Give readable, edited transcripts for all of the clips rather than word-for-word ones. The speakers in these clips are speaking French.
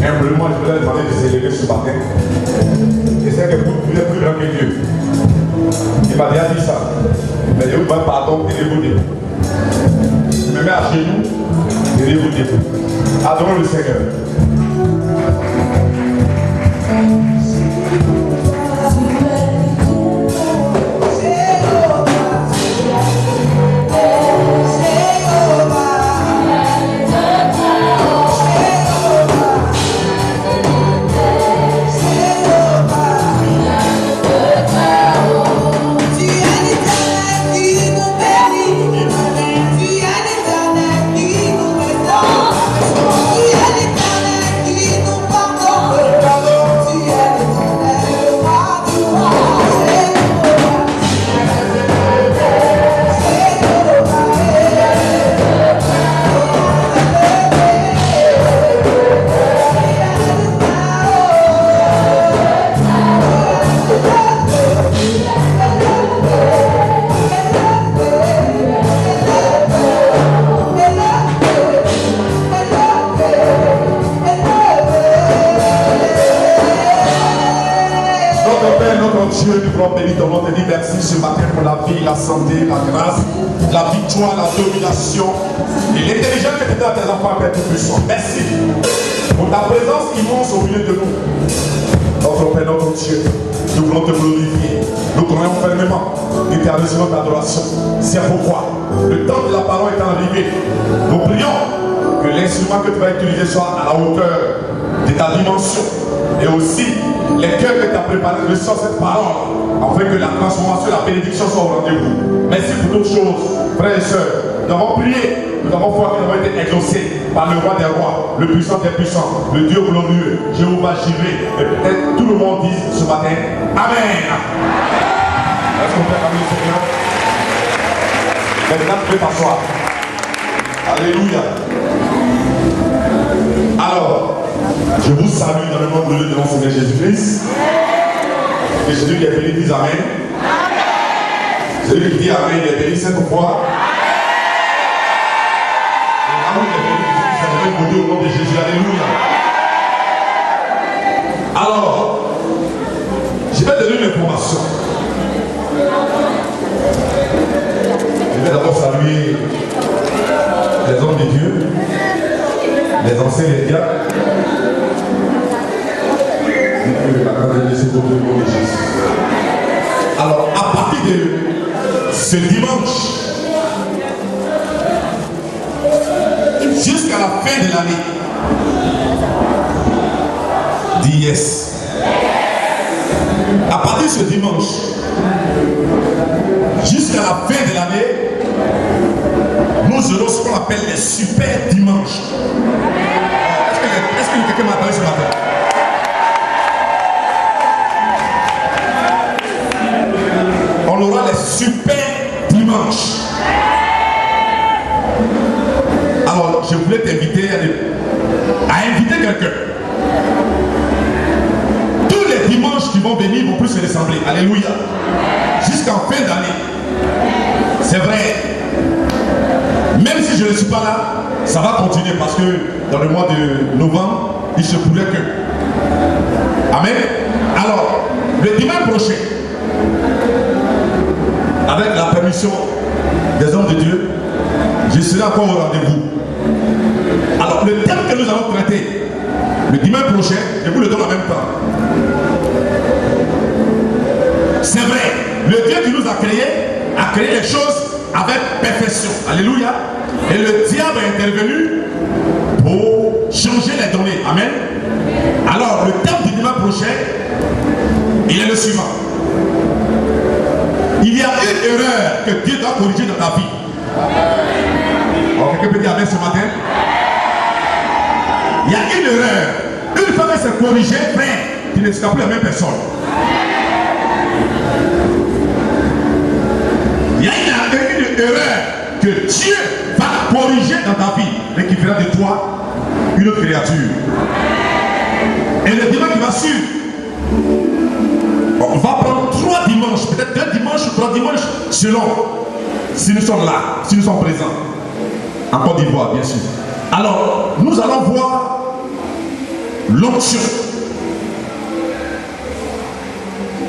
Humblement, je voudrais demander de s'élever ce matin. Et c'est que vous êtes plus grand que Dieu. Il m'a déjà dit ça. Mais je vous demande pardon et vous debout. Je me mets à genoux et vous debout. Adorons le Seigneur. Merci ce matin pour la vie, la santé, la grâce, la victoire, la domination et l'intelligence que tu donnes à tes enfants, Père Tout-Puissant. Merci pour ta présence immense au milieu de nous. Notre Père, notre Dieu, nous voulons te glorifier. Nous croyons fermement que tu as reçu notre adoration. C'est pourquoi le temps de la parole est arrivé. Nous prions que l'instrument que tu vas utiliser soit à la hauteur de ta dimension. Et aussi, les cœurs que tu as préparés reçoivent cette parole, afin que la transformation, la bénédiction soit au rendez-vous. Merci pour toutes choses, frères et sœurs. Nous avons prié, nous avons foi que nous avons été exaucés par le roi des rois, le puissant des puissants, le Dieu glorieux, Jéhovah Jireh. Et peut-être tout le monde dit ce matin, Amen. Est-ce qu'on peut acclamer le Seigneur? Maintenant, tu peux t'asseoir. Alléluia. Alors, je vous salue dans le nom de notre Seigneur Jésus-Christ. Et celui qui est béni dit Amen. Amen. Celui qui dit Amen, il est béni 5 fois. Et là où il est béni, il est béni au nom de Jésus. Alléluia. Alors, je vais donner une information. Je vais d'abord saluer les hommes de Dieu, les anciens, les diacres. Alors, à partir de ce dimanche jusqu'à la fin de l'année, dis yes. À partir de ce dimanche jusqu'à la fin de l'année, nous aurons ce qu'on appelle les super dimanches. Est-ce que quelqu'un m'a parlé ce matin? On aura les super dimanches. Alors, je voulais t'inviter à inviter quelqu'un. Tous les dimanches qui vont venir vont plus se ressembler. Alléluia. Jusqu'en fin d'année. C'est vrai. Même si je ne suis pas là, ça va continuer parce que dans le mois de novembre, il se pourrait que. Amen. Alors, le dimanche prochain, avec la permission des hommes de Dieu, je serai encore au rendez-vous. Alors, le thème que nous allons traiter le dimanche prochain, je vous le donne en même temps. C'est vrai, le Dieu qui nous a créé les choses avec perfection. Alléluia. Et le diable est intervenu pour changer les données. Amen. Alors, le thème du dimanche prochain, il est le suivant. Il y a une erreur que Dieu doit corriger dans ta vie. Alors, quelqu'un peut dire Amen ce matin? Il y a une erreur. Une fois que c'est corrigé, frère, tu ne seras plus la même personne. Il y a une erreur que Dieu va corriger dans ta vie et qui fera de toi une autre créature. Et le dimanche qui va suivre, on va prendre 3 dimanches, peut-être 2 dimanches ou 3 dimanches, selon si nous sommes là, si nous sommes présents. En Côte d'Ivoire, bien sûr. Alors, nous allons voir l'onction.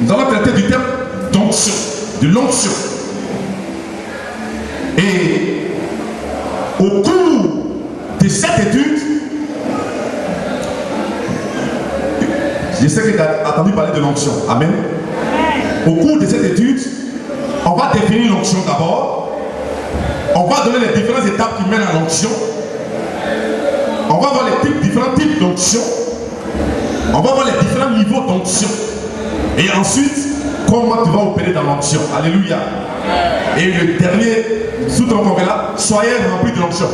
Nous allons traiter du thème d'onction, de l'onction. Et au cours de cette étude, je sais que tu as entendu parler de l'onction. Amen. Au cours de cette étude, on va définir l'onction d'abord. On va donner les différentes étapes qui mènent à l'onction. On va voir les différents types d'onction. On va voir les différents niveaux d'onction. Et ensuite, comment tu vas opérer dans l'onction. Alléluia. Et le dernier sous-ton qu'on là, soyez remplis de l'onction.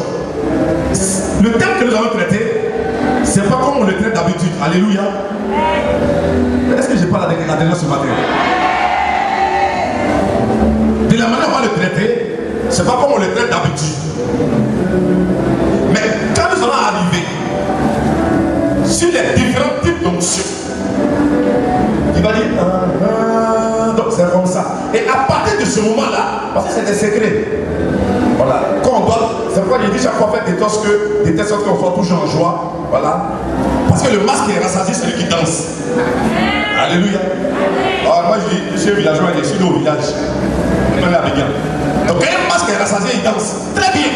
Le thème que nous allons traiter, c'est pas comme on le traite d'habitude. Alléluia. Est-ce que j'ai pas la dernière ce matin? De la manière dont on va le traiter, c'est pas comme on le traite d'habitude. Mais quand nous allons arriver sur les différents types d'onction, il va dire donc c'est comme ça. Et à partir de ce moment-là, parce que c'est des secrets. Voilà. Quand on doit, c'est pourquoi je dis chaque fois faire des tests qu'on soit toujours en joie. Voilà. Parce que le masque est rassasié, c'est lui qui danse. Alléluia. Alors moi je suis un villageois, je suis au village. Même à Béguin. Donc quand un masque est rassasié, il danse. Très bien.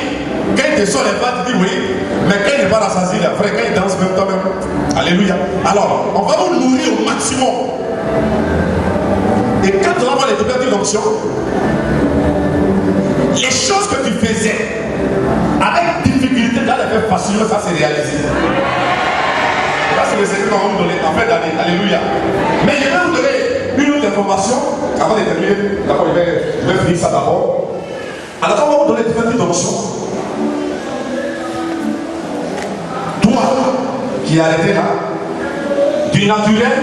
Quand il te sort les pattes, tu dis oui. Mais quand il n'est pas rassasié, après quand il danse même toi-même. Alléluia. Alors, on va vous nourrir au maximum. Et quand on va voir les différentes d'onction, les choses que tu faisais avec difficulté, là, les faire facilement, ça s'est réalisé. Là, c'est le secret qu'on va vous donner en fin d'année. Alléluia. Mais je vais vous donner une autre information avant de terminer. D'abord, je vais finir ça d'abord. Alors, on va vous donner différentes d'onction. Toi qui es arrêté là, du naturel,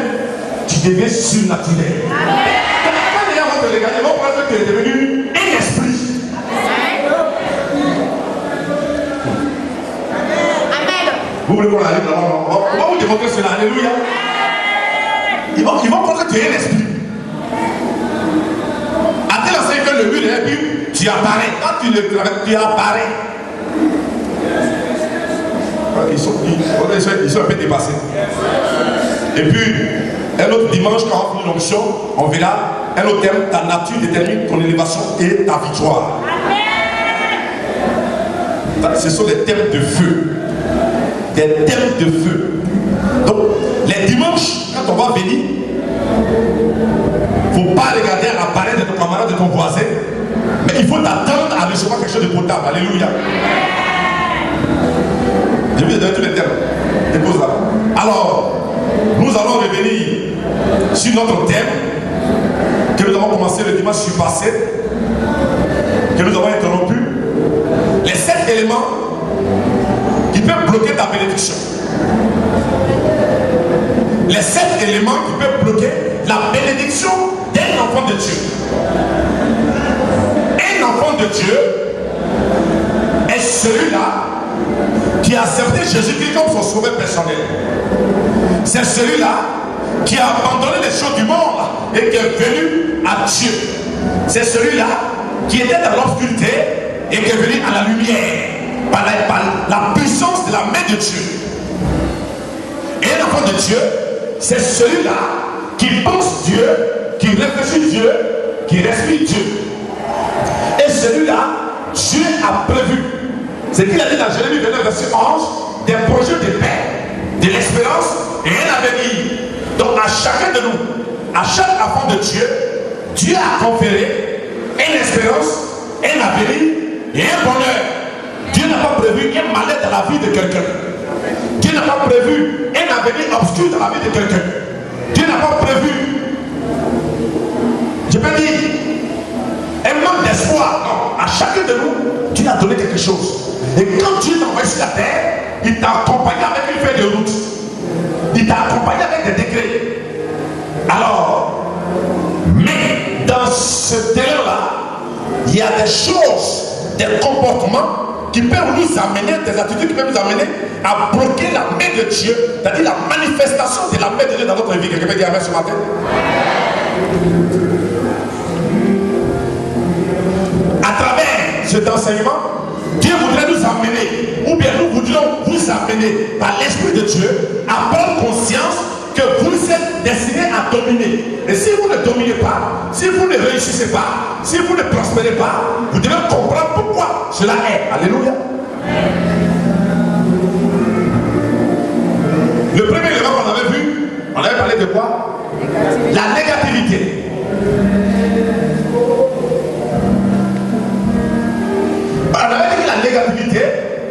tu deviens surnaturel. Quand les gens vont te regarder, ils vont penser que tu es devenu un esprit. Vous voulez qu'on arrive là-bas? On va vous démontrer cela. Alléluia. Ils vont penser que tu es un esprit. À tel enseigne que le but est puis tu apparais. Quand tu le travailles, tu apparais. Ils sont un peu dépassés. Et puis, un autre dimanche, quand on fait l'onction, on verra un autre thème, ta nature détermine ton élévation et ta victoire. Ce sont des thèmes de feu. Des thèmes de feu. Donc, les dimanches, quand on va venir, il ne faut pas regarder à l'appareil de ton camarade, de ton voisin, mais il faut t'attendre à recevoir quelque chose de potable. Alléluia. Je vais te donner tous les thèmes. Dépose là. Alors, nous allons revenir sur notre thème que nous avons commencé le dimanche passé, que nous avons interrompu. Les 7 éléments qui peuvent bloquer ta bénédiction. Les 7 éléments qui peuvent bloquer la bénédiction d'un enfant de Dieu. Un enfant de Dieu est celui-là qui a accepté Jésus-Christ comme son sauveur personnel. C'est celui-là qui a abandonné les choses du monde et qui est venu à Dieu. C'est celui-là qui était dans l'obscurité et qui est venu à la lumière par la puissance de la main de Dieu. Et un enfant de Dieu, c'est celui-là qui pense Dieu, qui réfléchit Dieu, qui respire Dieu. Et celui-là, Dieu a prévu. C'est qu'il a dit dans Jérémie 29, verset 11, des projets de paix, de l'espérance et un avenir. Donc à chacun de nous, à chaque enfant de Dieu, Dieu a conféré une espérance, un avenir et un bonheur. Dieu n'a pas prévu un malheur dans la vie de quelqu'un. Dieu n'a pas prévu un avenir obscur dans la vie de quelqu'un. Dieu n'a pas prévu, je peux dire, un manque d'espoir. Non, à chacun de nous, Dieu a donné quelque chose. Et quand Dieu t'a envoyé sur la terre, il t'a accompagné avec une feuille de route. Il t'a accompagné avec des décrets. Alors, mais dans ce terrain-là, il y a des choses, des comportements qui peuvent nous amener, des attitudes qui peuvent nous amener à bloquer la main de Dieu, c'est-à-dire la manifestation de la main de Dieu dans notre vie. Quelqu'un peut dire amen ce matin? À travers cet enseignement, Dieu voudrait nous amener, ou bien nous voudrions vous amener par l'Esprit de Dieu à prendre destinés à dominer. Et si vous ne dominez pas, si vous ne réussissez pas, si vous ne prospérez pas, vous devez comprendre pourquoi cela est. Alléluia. Le premier élément qu'on avait vu, on avait parlé de quoi? La négativité. On avait dit que la négativité,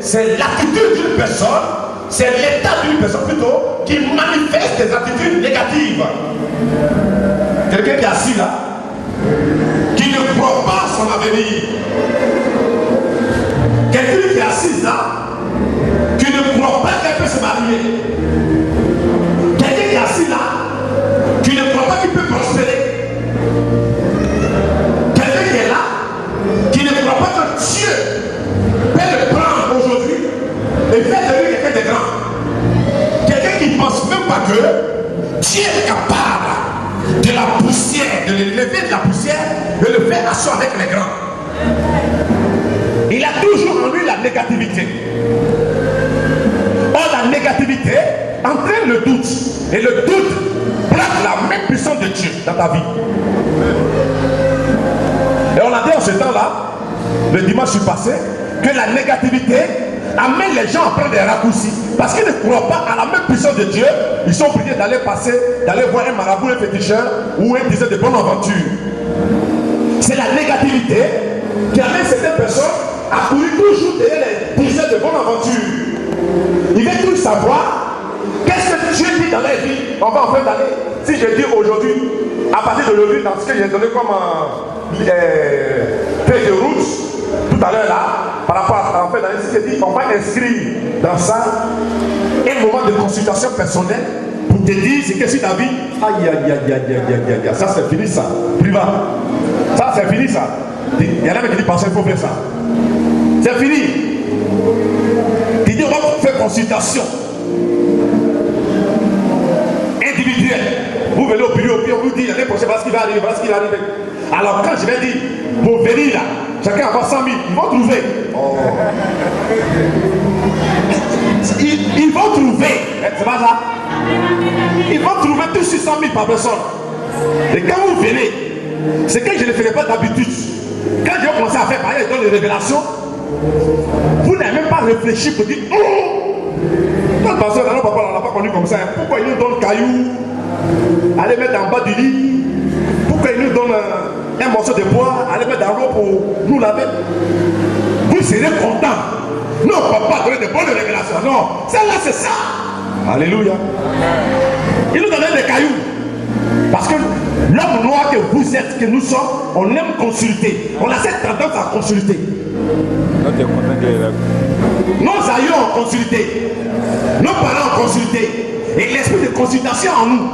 c'est l'attitude d'une personne, c'est l'état d'une personne plutôt, qui manifeste des attitudes négatives. Quelqu'un qui est assis là, qui ne croit pas à son avenir. Quelqu'un qui est assis là, qui ne croit pas qu'elle peut se marier. Quelqu'un qui est assis là, qui ne croit pas qu'il peut prospérer. Quelqu'un qui est là, qui ne croit pas que Dieu peut le prendre aujourd'hui et faire de lui quelqu'un de grand. Quelqu'un qui ne pense même pas que Dieu est capable de la poussière, de l'élever de la poussière, de le faire asseoir avec les grands. Il a toujours en lui la négativité. Or, la négativité entraîne le doute. Et le doute bloque la même puissance de Dieu dans ta vie. Et on a dit en ce temps-là, le dimanche passé, que la négativité amène les gens à prendre des raccourcis. Parce qu'ils ne croient pas à la même puissance de Dieu, ils sont obligés d'aller voir un marabout, un féticheur ou un diseur de bonne aventure. C'est la négativité qui amène certaines personnes à courir toujours derrière les diseurs de bonne aventure. Ils veulent toujours savoir qu'est-ce que Dieu dit dans leur vie. On va en fin d'année. Si je dis aujourd'hui, à partir de l'aujourd'hui, dans ce que j'ai donné comme feuille de route, tout à l'heure là, par rapport à la fin d'année, si je dis, on va inscrire dans ça un moment de consultation personnelle pour te dire c'est que si ta vie, aïe, ça c'est fini ça, privat. Ça c'est fini ça. Il y en a qui disent, pensez qu'il faut faire ça. C'est fini. Il dit, on va faire consultation individuelle. Vous venez au bureau, puis on vous dit, l'année prochaine, voilà ce qui va arriver, voilà ce qui va arriver. Alors quand je vais dire, pour venir là, chacun va 100 000, ils vont trouver. Oh. Ils vont trouver, c'est pas ça? Ils vont trouver tous 600 000 par personne. Et quand vous venez, c'est que je ne le ferai pas d'habitude. Quand je vais commencer à faire pareil dans les révélations, vous n'avez même pas réfléchi pour dire notre pasteur, non, papa, on ne l'a pas connu comme ça. Pourquoi il nous donne caillou, aller mettre en bas du lit? Pourquoi il nous donne un morceau de bois, aller mettre dans l'eau pour nous laver? Vous serez content. Non, papa, donner de bonnes révélations. Non, celle-là, c'est ça. Alléluia. Il nous donnait des cailloux. Parce que l'homme noir que vous êtes, que nous sommes, on aime consulter. On a cette tendance à consulter. Nos aïeux ont consulté. Nos parents ont consulté. Et l'esprit de consultation en nous.